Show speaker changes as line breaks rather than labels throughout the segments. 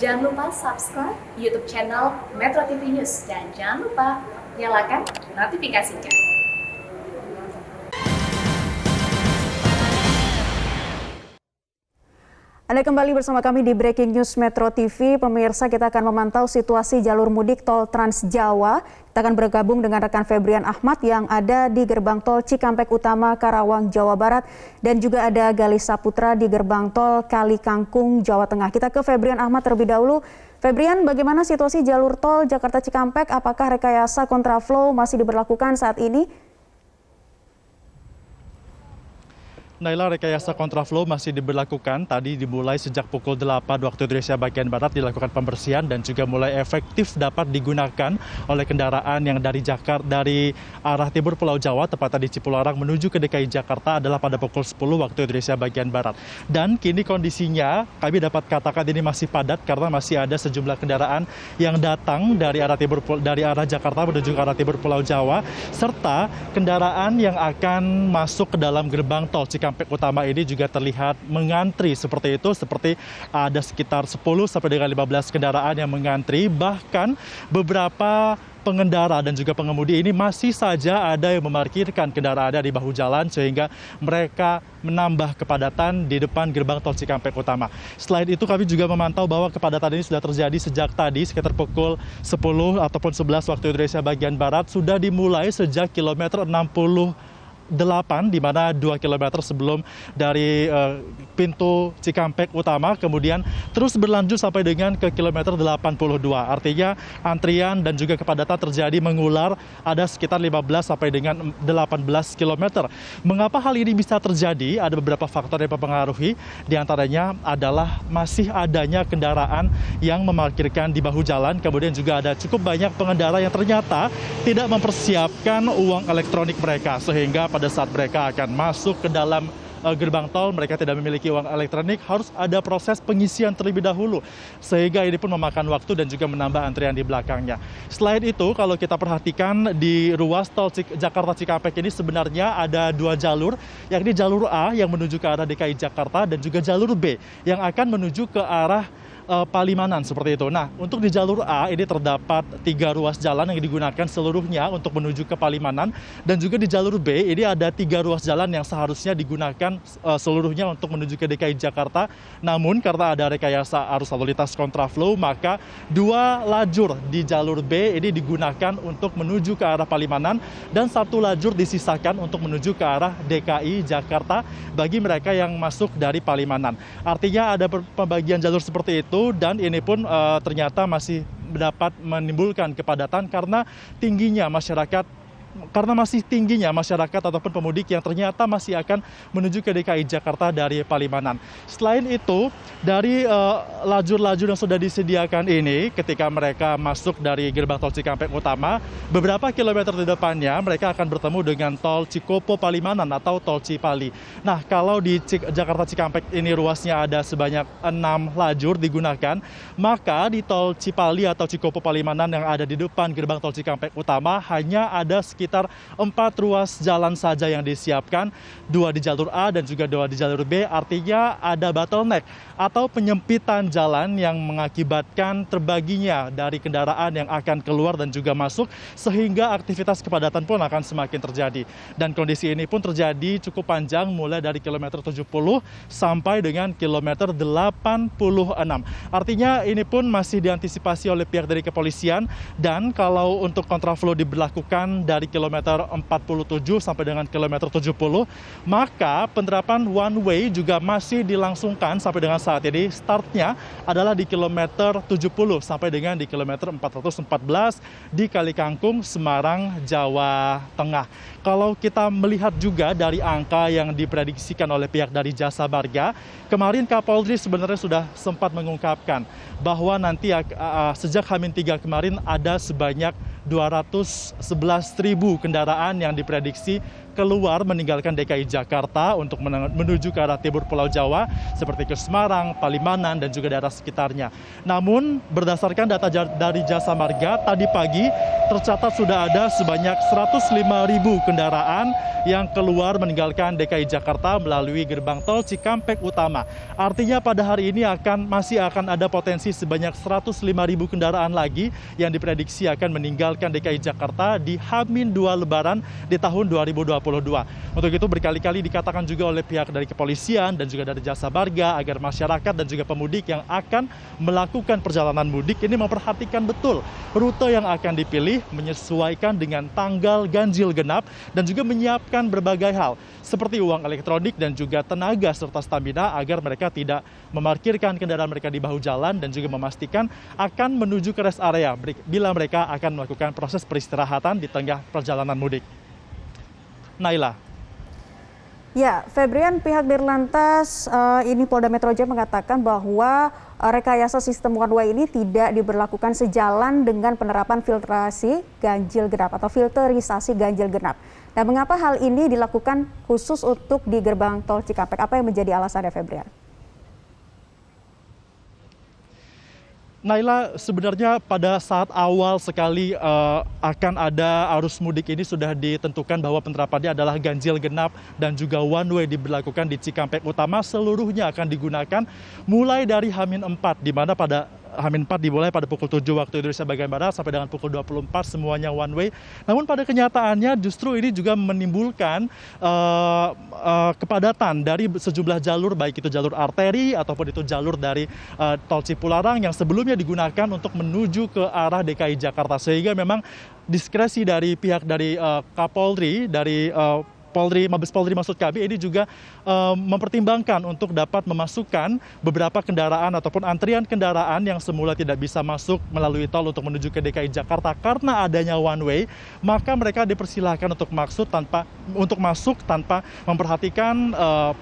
Jangan lupa subscribe YouTube channel Metro TV News dan jangan lupa nyalakan notifikasinya.
Anda kembali bersama kami di Breaking News Metro TV. Pemirsa, kita akan memantau situasi jalur mudik tol Trans Jawa. Kita akan bergabung dengan rekan Febrian Ahmad yang ada di gerbang tol Cikampek Utama, Karawang, Jawa Barat. Dan juga ada Galih Saputra di gerbang tol Kali Kangkung, Jawa Tengah. Kita ke Febrian Ahmad terlebih dahulu. Febrian, bagaimana situasi jalur tol Jakarta Cikampek? Apakah rekayasa kontraflow masih diberlakukan saat ini?
Naila, rekayasa kontraflow masih diberlakukan. Tadi dimulai sejak pukul 8 waktu Indonesia bagian Barat dilakukan pembersihan dan juga mulai efektif dapat digunakan oleh kendaraan yang dari arah timur Pulau Jawa, tepatnya di Cipularang menuju ke DKI Jakarta adalah pada pukul 10 waktu Indonesia bagian Barat. Dan kini kondisinya kami dapat katakan ini masih padat karena masih ada sejumlah kendaraan yang datang dari arah Jakarta menuju ke arah timur Pulau Jawa, serta kendaraan yang akan masuk ke dalam gerbang tol Cikampek Utama ini juga terlihat mengantri seperti itu, seperti ada sekitar 10 sampai dengan 15 kendaraan yang mengantri. Bahkan beberapa pengendara dan juga pengemudi ini masih saja ada yang memarkirkan kendaraannya di bahu jalan sehingga mereka menambah kepadatan di depan gerbang tol Cikampek Utama. Selain itu kami juga memantau bahwa kepadatan ini sudah terjadi sejak tadi sekitar pukul 10 ataupun 11 waktu Indonesia bagian Barat, sudah dimulai sejak kilometer 68 di mana 2 km sebelum dari pintu Cikampek Utama, kemudian terus berlanjut sampai dengan ke kilometer 82. Artinya antrian dan juga kepadatan terjadi mengular ada sekitar 15 sampai dengan 18 km. Mengapa hal ini bisa terjadi? Ada beberapa faktor yang mempengaruhi. Di antaranya adalah masih adanya kendaraan yang memarkirkan di bahu jalan, kemudian juga ada cukup banyak pengendara yang ternyata tidak mempersiapkan uang elektronik mereka, sehingga pada saat mereka akan masuk ke dalam gerbang tol, mereka tidak memiliki uang elektronik, harus ada proses pengisian terlebih dahulu, sehingga ini pun memakan waktu dan juga menambah antrian di belakangnya. Selain itu, kalau kita perhatikan di ruas tol Jakarta Cikampek ini sebenarnya ada 2 jalur, yakni jalur A yang menuju ke arah DKI Jakarta dan juga jalur B yang akan menuju ke arah Palimanan seperti itu. Nah, untuk di jalur A ini terdapat 3 ruas jalan yang digunakan seluruhnya untuk menuju ke Palimanan, dan juga di jalur B ini ada 3 ruas jalan yang seharusnya digunakan seluruhnya untuk menuju ke DKI Jakarta. Namun karena ada rekayasa arus lalu lintas kontraflow, maka 2 lajur di jalur B ini digunakan untuk menuju ke arah Palimanan dan 1 lajur disisakan untuk menuju ke arah DKI Jakarta bagi mereka yang masuk dari Palimanan. Artinya ada pembagian jalur seperti itu, dan ini pun ternyata masih dapat menimbulkan kepadatan karena masih tingginya masyarakat ataupun pemudik yang ternyata masih akan menuju ke DKI Jakarta dari Palimanan. Selain itu, dari lajur-lajur yang sudah disediakan ini, ketika mereka masuk dari gerbang tol Cikampek Utama, beberapa kilometer di depannya mereka akan bertemu dengan tol Cikopo Palimanan atau tol Cipali. Nah, kalau di Jakarta Cikampek ini ruasnya ada sebanyak 6 lajur digunakan, maka di tol Cipali atau Cikopo Palimanan yang ada di depan gerbang tol Cikampek Utama hanya ada sekitar 4 ruas jalan saja yang disiapkan, 2 di jalur A dan juga 2 di jalur B. Artinya ada bottleneck atau penyempitan jalan yang mengakibatkan terbaginya dari kendaraan yang akan keluar dan juga masuk, sehingga aktivitas kepadatan pun akan semakin terjadi. Dan kondisi ini pun terjadi cukup panjang, mulai dari kilometer 70 sampai dengan kilometer 86. Artinya ini pun masih diantisipasi oleh pihak dari kepolisian, dan kalau untuk kontraflow diberlakukan dari kilometer 47 sampai dengan kilometer 70, maka penerapan one way juga masih dilangsungkan sampai dengan saat ini. Startnya adalah di kilometer 70 sampai dengan di kilometer 414 di Kali Kangkung, Semarang, Jawa Tengah. Kalau kita melihat juga dari angka yang diprediksikan oleh pihak dari Jasa Marga, kemarin Kapolri sebenarnya sudah sempat mengungkapkan bahwa nanti sejak H-3 kemarin ada sebanyak 211.000 kendaraan yang diprediksi keluar meninggalkan DKI Jakarta untuk menuju ke arah timur Pulau Jawa seperti ke Semarang, Palimanan, dan juga daerah sekitarnya. Namun berdasarkan data dari Jasa Marga, tadi pagi tercatat sudah ada sebanyak 105.000 kendaraan yang keluar meninggalkan DKI Jakarta melalui gerbang tol Cikampek Utama. Artinya pada hari ini masih akan ada potensi sebanyak 105.000 kendaraan lagi yang diprediksi akan meninggalkan DKI Jakarta di H-2 Lebaran di tahun 2022. Untuk itu berkali-kali dikatakan juga oleh pihak dari kepolisian dan juga dari Jasa Marga agar masyarakat dan juga pemudik yang akan melakukan perjalanan mudik ini memperhatikan betul rute yang akan dipilih, menyesuaikan dengan tanggal ganjil genap, dan juga menyiapkan berbagai hal seperti uang elektronik dan juga tenaga serta stamina agar mereka tidak memarkirkan kendaraan mereka di bahu jalan dan juga memastikan akan menuju ke rest area bila mereka akan melakukan proses peristirahatan di tengah perjalanan mudik. Naila.
Ya, Febrian, pihak Dirlantas ini Polda Metro Jaya mengatakan bahwa rekayasa sistem one way ini tidak diberlakukan sejalan dengan penerapan filtrasi ganjil genap atau filterisasi ganjil genap. Dan mengapa hal ini dilakukan khusus untuk di gerbang tol Cikampek? Apa yang menjadi alasannya, Febrian?
Naila, sebenarnya pada saat awal sekali akan ada arus mudik ini sudah ditentukan bahwa penerapannya adalah ganjil genap dan juga one way diberlakukan di Cikampek Utama, seluruhnya akan digunakan mulai dari H-4, di mana pada H-4 dimulai pada pukul 7 waktu Indonesia bagian Barat sampai dengan pukul 24 semuanya one way. Namun pada kenyataannya justru ini juga menimbulkan kepadatan dari sejumlah jalur, baik itu jalur arteri ataupun itu jalur dari tol Cipularang yang sebelumnya digunakan untuk menuju ke arah DKI Jakarta. Sehingga memang diskresi dari pihak dari Kapolri, dari Mabes Polri maksud kami, ini juga mempertimbangkan untuk dapat memasukkan beberapa kendaraan ataupun antrian kendaraan yang semula tidak bisa masuk melalui tol untuk menuju ke DKI Jakarta karena adanya one way, maka mereka dipersilahkan untuk masuk tanpa memperhatikan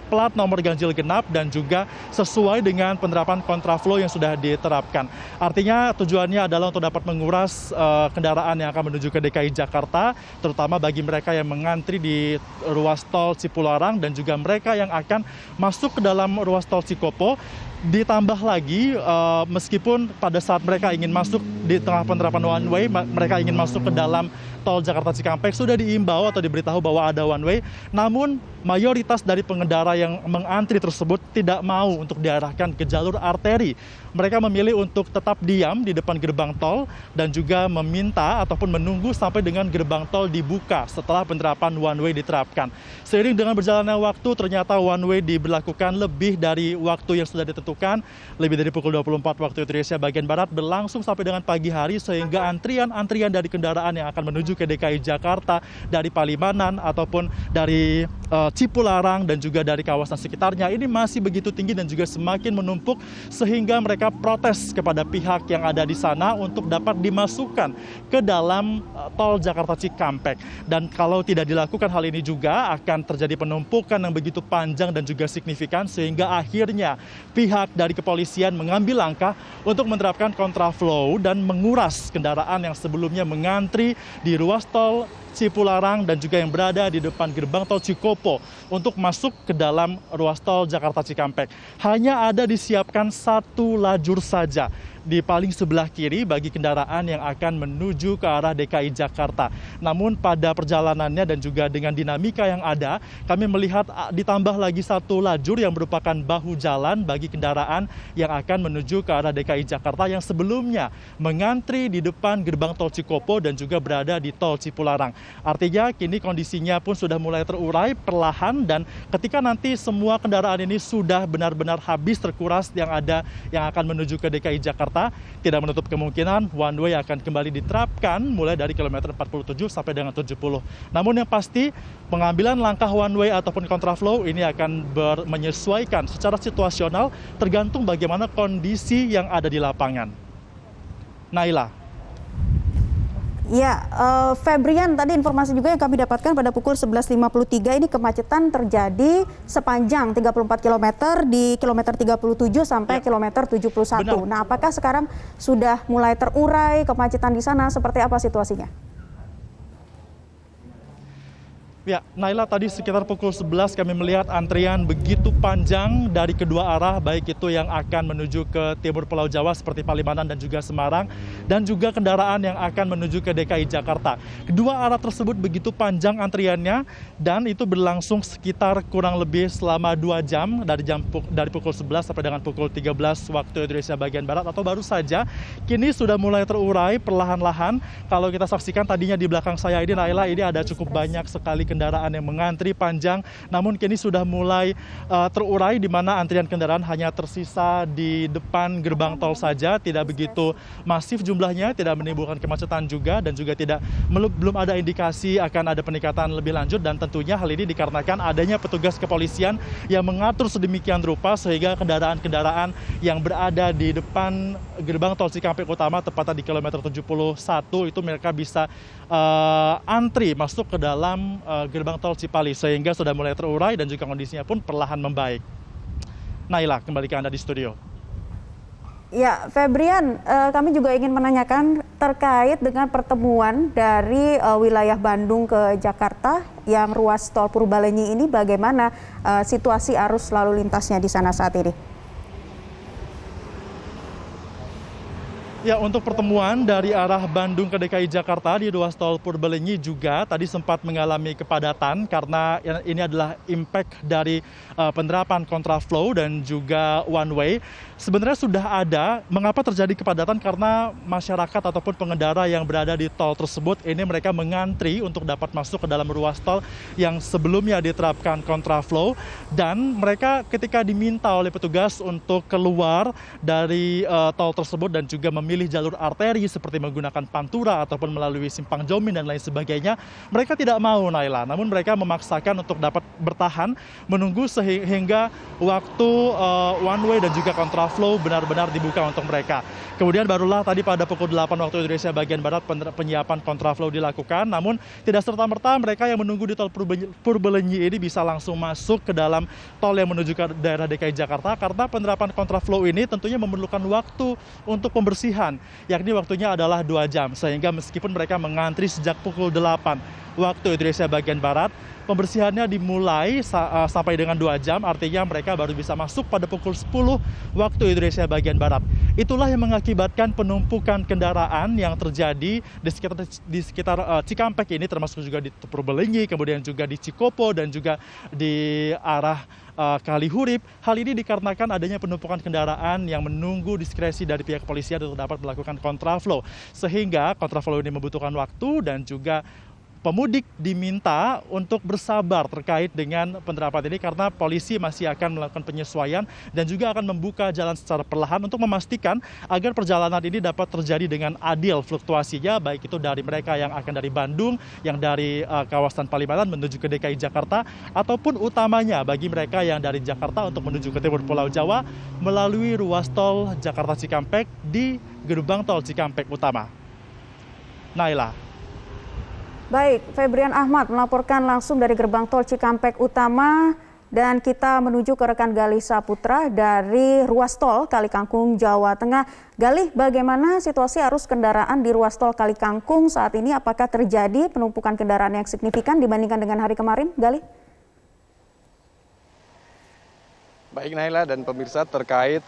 plat nomor ganjil genap dan juga sesuai dengan penerapan kontraflow yang sudah diterapkan. Artinya tujuannya adalah untuk dapat menguras kendaraan yang akan menuju ke DKI Jakarta, terutama bagi mereka yang mengantri di ruas tol Cipularang dan juga mereka yang akan masuk ke dalam ruas tol Cikopo. Ditambah lagi, meskipun pada saat mereka ingin masuk di tengah penerapan one way, mereka ingin masuk ke dalam tol Jakarta Cikampek, sudah diimbau atau diberitahu bahwa ada one way, namun mayoritas dari pengendara yang mengantri tersebut tidak mau untuk diarahkan ke jalur arteri. Mereka memilih untuk tetap diam di depan gerbang tol dan juga meminta ataupun menunggu sampai dengan gerbang tol dibuka setelah penerapan one way diterapkan. Seiring dengan berjalannya waktu, ternyata one way diberlakukan lebih dari waktu yang sudah ditentukan, lebih dari pukul 24 waktu Indonesia bagian Barat, berlangsung sampai dengan pagi hari, sehingga antrian dari kendaraan yang akan menuju ke DKI Jakarta dari Palimanan ataupun dari Cipularang dan juga dari kawasan sekitarnya ini masih begitu tinggi dan juga semakin menumpuk, sehingga mereka protes kepada pihak yang ada di sana untuk dapat dimasukkan ke dalam tol Jakarta Cikampek. Dan kalau tidak dilakukan hal ini juga akan terjadi penumpukan yang begitu panjang dan juga signifikan, sehingga akhirnya pihak dari kepolisian mengambil langkah untuk menerapkan kontraflow dan menguras kendaraan yang sebelumnya mengantri di ruas tol Cipularang dan juga yang berada di depan gerbang tol Cikopo untuk masuk ke dalam ruas tol Jakarta Cikampek. Hanya ada disiapkan satu lajur saja di paling sebelah kiri bagi kendaraan yang akan menuju ke arah DKI Jakarta. Namun pada perjalanannya dan juga dengan dinamika yang ada, kami melihat ditambah lagi satu lajur yang merupakan bahu jalan bagi kendaraan yang akan menuju ke arah DKI Jakarta yang sebelumnya mengantri di depan gerbang tol Cikopo dan juga berada di tol Cipularang. Artinya kini kondisinya pun sudah mulai terurai perlahan, dan ketika nanti semua kendaraan ini sudah benar-benar habis terkuras yang akan menuju ke DKI Jakarta, tidak menutup kemungkinan one way akan kembali diterapkan mulai dari kilometer 47 sampai dengan 70. Namun yang pasti pengambilan langkah one way ataupun kontraflow ini akan menyesuaikan secara situasional tergantung bagaimana kondisi yang ada di lapangan. Naila.
Ya, Febrian, tadi informasi juga yang kami dapatkan pada pukul 11.53 ini kemacetan terjadi sepanjang 34 km di kilometer 37 sampai kilometer 71. Benar. Nah, apakah sekarang sudah mulai terurai kemacetan di sana? Seperti apa situasinya?
Ya, Naila, tadi sekitar pukul 11 kami melihat antrian begitu panjang dari kedua arah, baik itu yang akan menuju ke timur Pulau Jawa seperti Palimanan dan juga Semarang, dan juga kendaraan yang akan menuju ke DKI Jakarta. Kedua arah tersebut begitu panjang antriannya, dan itu berlangsung sekitar kurang lebih selama 2 jam, dari pukul 11 sampai dengan pukul 13 waktu Indonesia bagian Barat, atau baru saja kini sudah mulai terurai perlahan-lahan. Kalau kita saksikan tadinya di belakang saya ini, Naila, ini ada cukup banyak sekali kendaraan yang mengantri panjang, namun kini sudah mulai terurai, di mana antrian kendaraan hanya tersisa di depan gerbang tol saja, tidak begitu masif jumlahnya, tidak menimbulkan kemacetan juga, dan juga belum ada indikasi akan ada peningkatan lebih lanjut. Dan tentunya hal ini dikarenakan adanya petugas kepolisian yang mengatur sedemikian rupa sehingga kendaraan-kendaraan yang berada di depan gerbang tol Cikampek Utama, tepatnya di kilometer 71, itu mereka bisa antri masuk ke dalam gerbang tol Cipali, sehingga sudah mulai terurai dan juga kondisinya pun perlahan membaik. Naila, kembali ke Anda di studio.
Ya, Febrian, kami juga ingin menanyakan terkait dengan pertemuan dari wilayah Bandung ke Jakarta yang ruas tol Purbalenyi ini, bagaimana situasi arus lalu lintasnya di sana saat ini?
Ya, untuk pertemuan dari arah Bandung ke DKI Jakarta di ruas tol Purbalenyi juga tadi sempat mengalami kepadatan karena ini adalah impact dari penerapan kontraflow dan juga one way. Sebenarnya sudah ada. Mengapa terjadi kepadatan? Karena masyarakat ataupun pengendara yang berada di tol tersebut ini mereka mengantri untuk dapat masuk ke dalam ruas tol yang sebelumnya diterapkan kontraflow, dan mereka ketika diminta oleh petugas untuk keluar dari tol tersebut dan juga memilih jalur arteri seperti menggunakan Pantura ataupun melalui Simpang Jomin dan lain sebagainya, mereka tidak mau, Naila. Namun mereka memaksakan untuk dapat bertahan menunggu sehingga waktu one way dan juga kontraflow benar-benar dibuka untuk mereka. Kemudian barulah tadi pada pukul 8 waktu Indonesia bagian Barat penyiapan kontraflow dilakukan, namun tidak serta-merta mereka yang menunggu di tol Purbalenyi ini bisa langsung masuk ke dalam tol yang menuju ke daerah DKI Jakarta, karena penerapan kontraflow ini tentunya memerlukan waktu untuk pembersihan, yakni waktunya adalah 2 jam, sehingga meskipun mereka mengantri sejak pukul 8 waktu Indonesia bagian Barat, pembersihannya dimulai sampai dengan 2 jam, artinya mereka baru bisa masuk pada pukul 10 waktu Indonesia bagian Barat. Itulah yang mengakibatkan penumpukan kendaraan yang terjadi di sekitar Cikampek ini, termasuk juga di Purbalenyi, kemudian juga di Cikopo dan juga di arah Kalihurip. Hal ini dikarenakan adanya penumpukan kendaraan yang menunggu diskresi dari pihak kepolisian untuk dapat melakukan kontraflow, sehingga kontraflow ini membutuhkan waktu, dan juga pemudik diminta untuk bersabar terkait dengan penerapan ini, karena polisi masih akan melakukan penyesuaian dan juga akan membuka jalan secara perlahan untuk memastikan agar perjalanan ini dapat terjadi dengan adil fluktuasinya, baik itu dari mereka yang akan dari Bandung, yang dari kawasan Palimanan menuju ke DKI Jakarta, ataupun utamanya bagi mereka yang dari Jakarta untuk menuju ke timur Pulau Jawa melalui ruas tol Jakarta Cikampek di gerbang tol Cikampek Utama. Naila.
Baik, Febrian Ahmad melaporkan langsung dari gerbang tol Cikampek Utama, dan kita menuju ke rekan Galih Saputra dari ruas tol Kalikangkung, Jawa Tengah. Galih, bagaimana situasi arus kendaraan di ruas tol Kalikangkung saat ini? Apakah terjadi penumpukan kendaraan yang signifikan dibandingkan dengan hari kemarin, Galih?
Baik, Naila dan pemirsa, terkait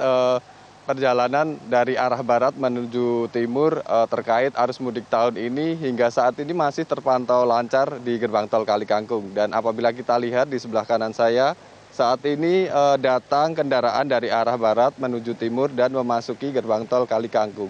perjalanan dari arah barat menuju timur terkait arus mudik tahun ini hingga saat ini masih terpantau lancar di gerbang tol Kalikangkung. Dan apabila kita lihat di sebelah kanan saya, saat ini datang kendaraan dari arah barat menuju timur dan memasuki gerbang tol Kalikangkung.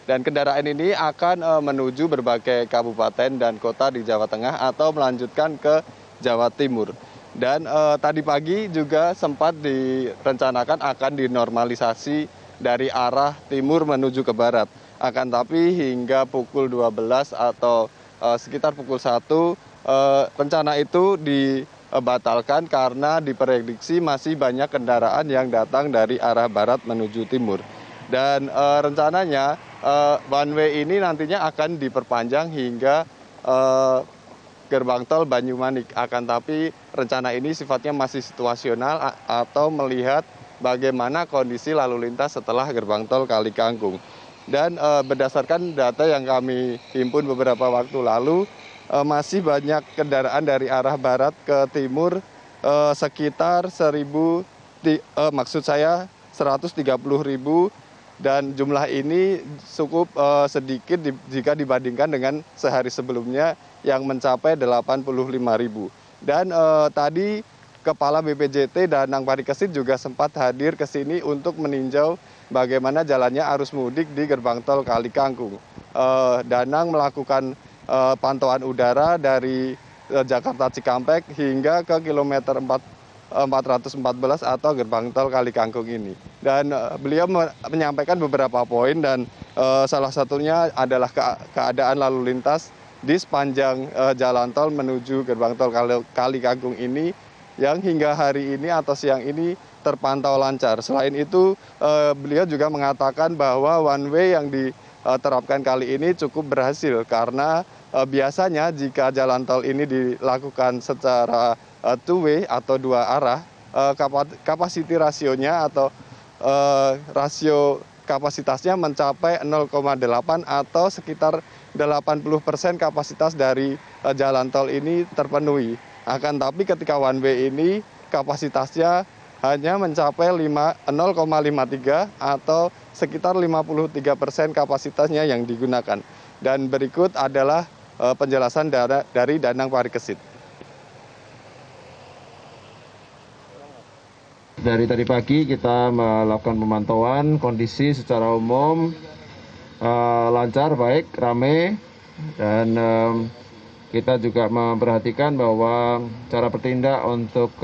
Dan kendaraan ini akan menuju berbagai kabupaten dan kota di Jawa Tengah atau melanjutkan ke Jawa Timur. Dan tadi pagi juga sempat direncanakan akan dinormalisasi dari arah timur menuju ke barat. Akan tapi hingga pukul 12 atau sekitar pukul 1 rencana itu dibatalkan karena diprediksi masih banyak kendaraan yang datang dari arah barat menuju timur. Dan rencananya one way ini nantinya akan diperpanjang hingga gerbang tol Banyumanik. Akan tapi rencana ini sifatnya masih situasional atau melihat bagaimana kondisi lalu lintas setelah gerbang tol Kalikangkung. Dan berdasarkan data yang kami himpun beberapa waktu lalu, masih banyak kendaraan dari arah barat ke timur sekitar 130.000 dan jumlah ini cukup sedikit jika dibandingkan dengan sehari sebelumnya yang mencapai 85.000. Dan tadi Kepala BPJT Danang Parikesit juga sempat hadir ke sini untuk meninjau bagaimana jalannya arus mudik di gerbang tol Kali Kangkung. Danang melakukan pantauan udara dari Jakarta Cikampek hingga ke kilometer 414 atau gerbang tol Kali Kangkung ini. Dan beliau menyampaikan beberapa poin dan salah satunya adalah keadaan lalu lintas di sepanjang jalan tol menuju gerbang tol Kali Kangkung ini yang hingga hari ini atau siang ini terpantau lancar. Selain itu, beliau juga mengatakan bahwa one way yang diterapkan kali ini cukup berhasil karena biasanya jika jalan tol ini dilakukan secara two way atau dua arah, kapasiti rasionya atau rasio kapasitasnya mencapai 0,8 atau sekitar 80% kapasitas dari jalan tol ini terpenuhi. Akan tapi ketika one way ini kapasitasnya hanya mencapai 0,53 atau sekitar 53% kapasitasnya yang digunakan. Dan berikut adalah penjelasan dari Danang Parikesit.
Dari tadi pagi kita melakukan pemantauan kondisi secara umum lancar, baik, ramai, dan kita juga memperhatikan bahwa cara bertindak untuk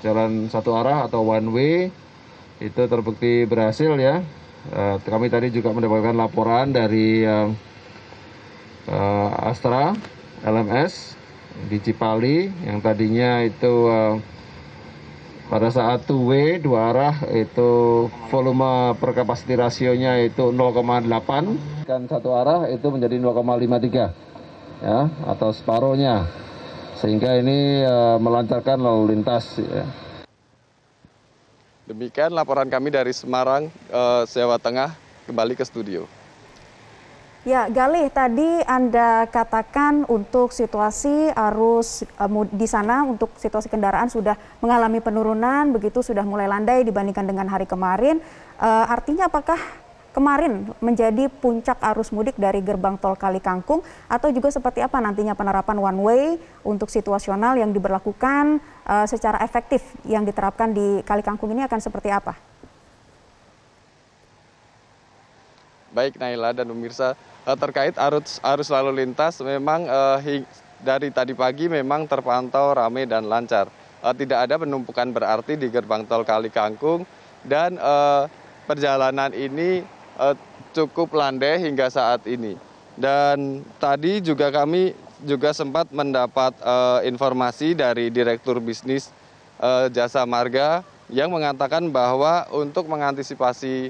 jalan satu arah atau one way itu terbukti berhasil ya. Kami tadi juga mendapatkan laporan dari Astra LMS di Cipali yang tadinya itu pada saat two way dua arah itu volume per kapasiti rasionya itu 0,8 dan satu arah itu menjadi 0,53 ya, atau separuhnya, sehingga ini melancarkan lalu lintas ya.
Demikian laporan kami dari Semarang, Jawa Tengah, kembali ke studio.
Ya, Galih, tadi Anda katakan untuk situasi arus di sana, untuk situasi kendaraan sudah mengalami penurunan, begitu sudah mulai landai dibandingkan dengan hari kemarin. Artinya apakah kemarin menjadi puncak arus mudik dari gerbang tol Kali Kangkung, atau juga seperti apa nantinya penerapan one way untuk situasional yang diberlakukan secara efektif yang diterapkan di Kali Kangkung ini akan seperti apa?
Baik Naila dan pemirsa, terkait arus lalu lintas memang dari tadi pagi memang terpantau ramai dan lancar. Tidak ada penumpukan berarti di gerbang tol Kali Kangkung dan perjalanan ini cukup landai hingga saat ini. Dan tadi juga kami juga sempat mendapat informasi dari Direktur Bisnis Jasa Marga yang mengatakan bahwa untuk mengantisipasi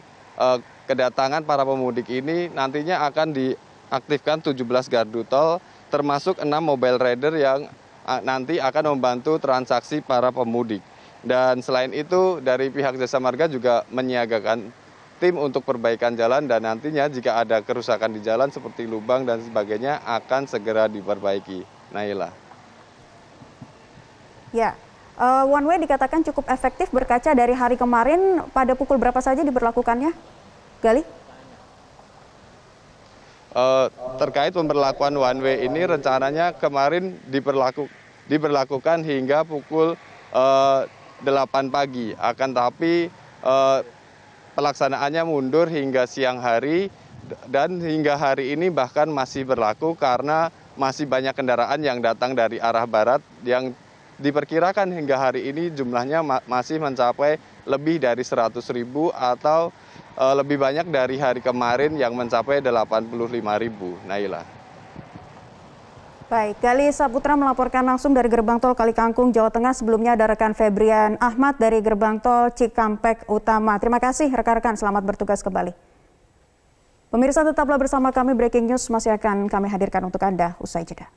kedatangan para pemudik ini nantinya akan diaktifkan 17 gardu tol termasuk 6 mobile rider yang nanti akan membantu transaksi para pemudik. Dan selain itu dari pihak Jasa Marga juga menyiagakan tim untuk perbaikan jalan dan nantinya jika ada kerusakan di jalan seperti lubang dan sebagainya akan segera diperbaiki. Naila.
Ya, one way dikatakan cukup efektif berkaca dari hari kemarin, pada pukul berapa saja diberlakukannya, Gali?
Terkait pemberlakuan one way ini rencananya kemarin diberlakukan hingga pukul 8 pagi. Akan tapi pelaksanaannya mundur hingga siang hari dan hingga hari ini bahkan masih berlaku karena masih banyak kendaraan yang datang dari arah barat yang diperkirakan hingga hari ini jumlahnya masih mencapai lebih dari 100.000 atau lebih banyak dari hari kemarin yang mencapai 85.000. Naila.
Baik, Gali Saputra melaporkan langsung dari gerbang tol Kali Kangkung, Jawa Tengah. Sebelumnya ada rekan Febrian Ahmad dari gerbang tol Cikampek Utama. Terima kasih rekan-rekan, selamat bertugas kembali. Pemirsa tetaplah bersama kami, Breaking News masih akan kami hadirkan untuk Anda usai jeda.